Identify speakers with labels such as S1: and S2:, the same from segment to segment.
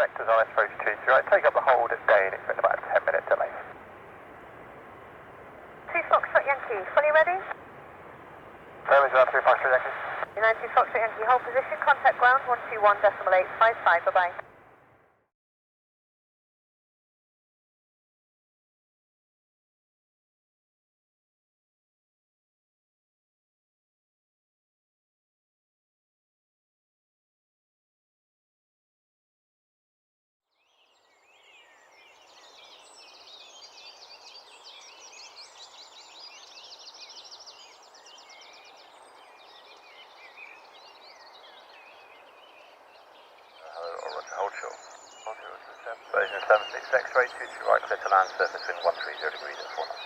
S1: vectors on approach 23 right, take up the hold at day and expect about a 10-minute delay.
S2: 2 Foxtrot Yankee, fully ready?
S1: Where is 3 Foxtrot Yankee?
S2: United 2 Foxtrot Yankee, hold position, contact ground 121.855, bye-bye.
S1: Hold short. Version 76 X-ray, 23 right, clear to land, surface wind 130 degrees at 4 knots.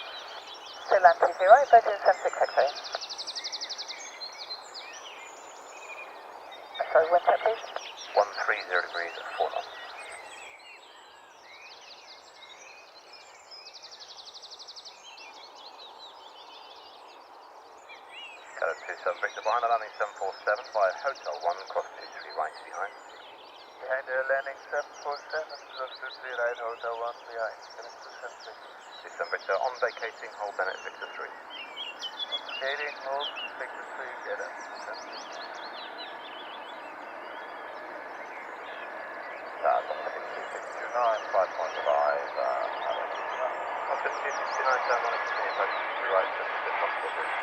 S2: So land 20 right, Virgin 76 X-ray. Sorry, wind check please.
S1: 130 degrees at 4 knots. Shallow 27 Victor behind, landing 747 via Hotel 1, cross 23 right behind. Behind landing 747, cross 23 right, Hotel 1 behind. 27 Victor on vacating, hold Bennett Victor 3. Vacating, hold Victor 3, get it. That's on 6269, 5.5, on 6269, down on it, continue approach to right, just a bit possible bridge.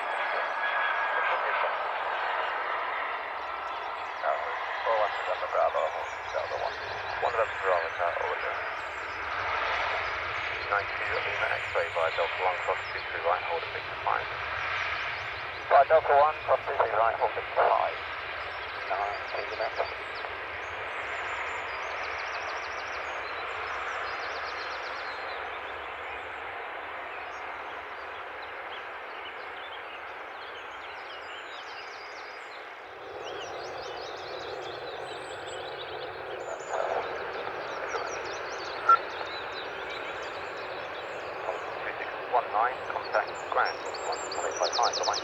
S1: Bravo, Delta 1. 1 Delta Bravo, Tower, order. 92 Lima X-ray via Delta 1, cross 23 right, hold at Victor 5. Via Delta 1, cross 23 right, hold Victor 5. 9, take the next. Contact ground, 1.855, bye-bye.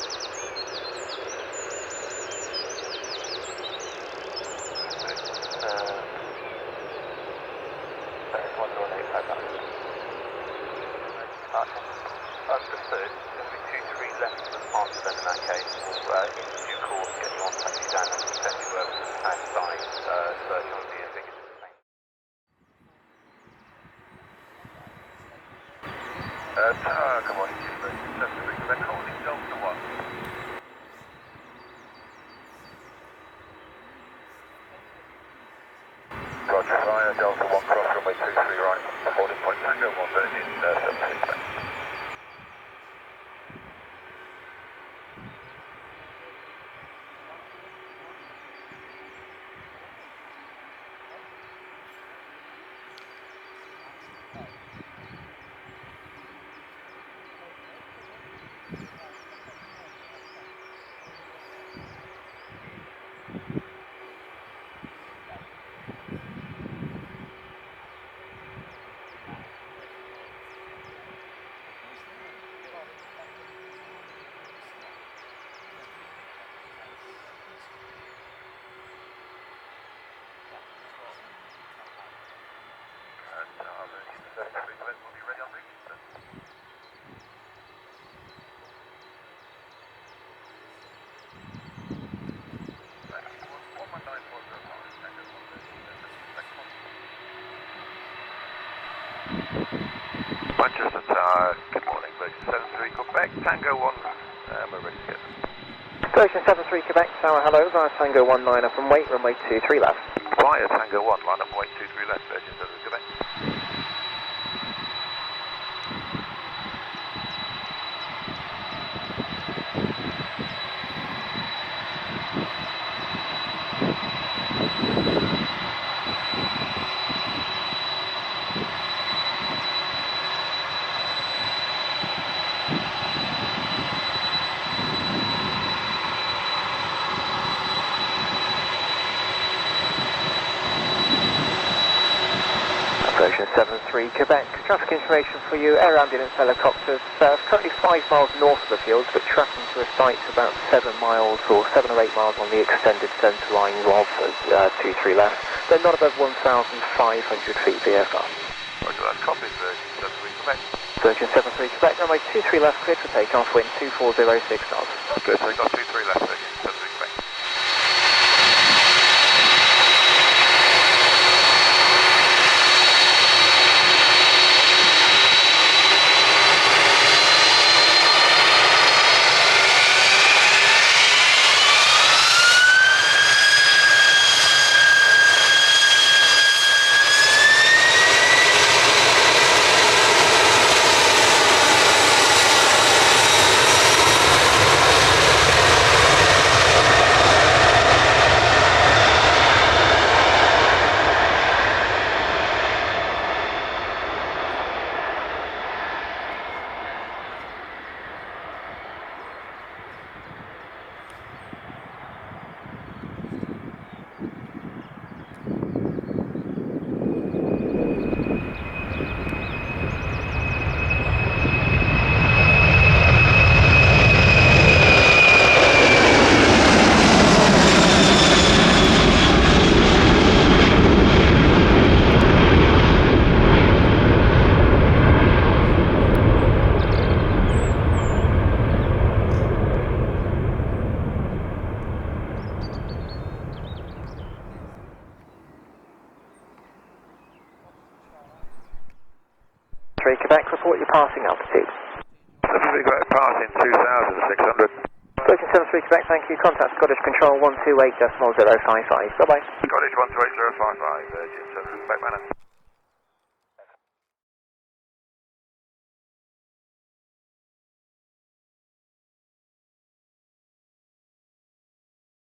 S1: Bearing 1.855. Understood. There'll be 2-3 left of the departure then in that case. We'll, in due course, get you on taxi down and send you over to the pad side, search on the figures. Good morning, Chief. Holding Delta 1. Roger, via Delta 1, cross runway 23 right, holding point Tango 1, Virgin 76. Manchester Tower, good morning, Virgin 73 Quebec, Tango 1, we're ready to get.
S3: Virgin 73 Quebec Tower, hello, via Tango 19 up and wait, runway 23 left.
S1: Via Tango 1, line up, wait 23 left, Virgin 73 Quebec.
S3: Version 73 Quebec, traffic information for you, air ambulance helicopters, currently 5 miles north of the fields, but tracking to a site about 7 miles or 7 or 8 miles on the extended centre line of 23 left. They're not above 1,500 feet VFR.
S1: Roger, that's copied, Virgin 73 Quebec.
S3: Virgin 73 Quebec, runway 23 left, cleared for takeoff, wind 2406 knots.
S1: Good, takeoff 23 left, Virgin 73 Quebec.
S3: Quebec, report your passing altitude.
S1: 73 Quebec, passing 2,600.
S3: Virgin 73 Quebec, thank you. Contact Scottish Control 128.055. Bye-bye.
S1: Scottish 128.055, Virgin 73 Quebec, man.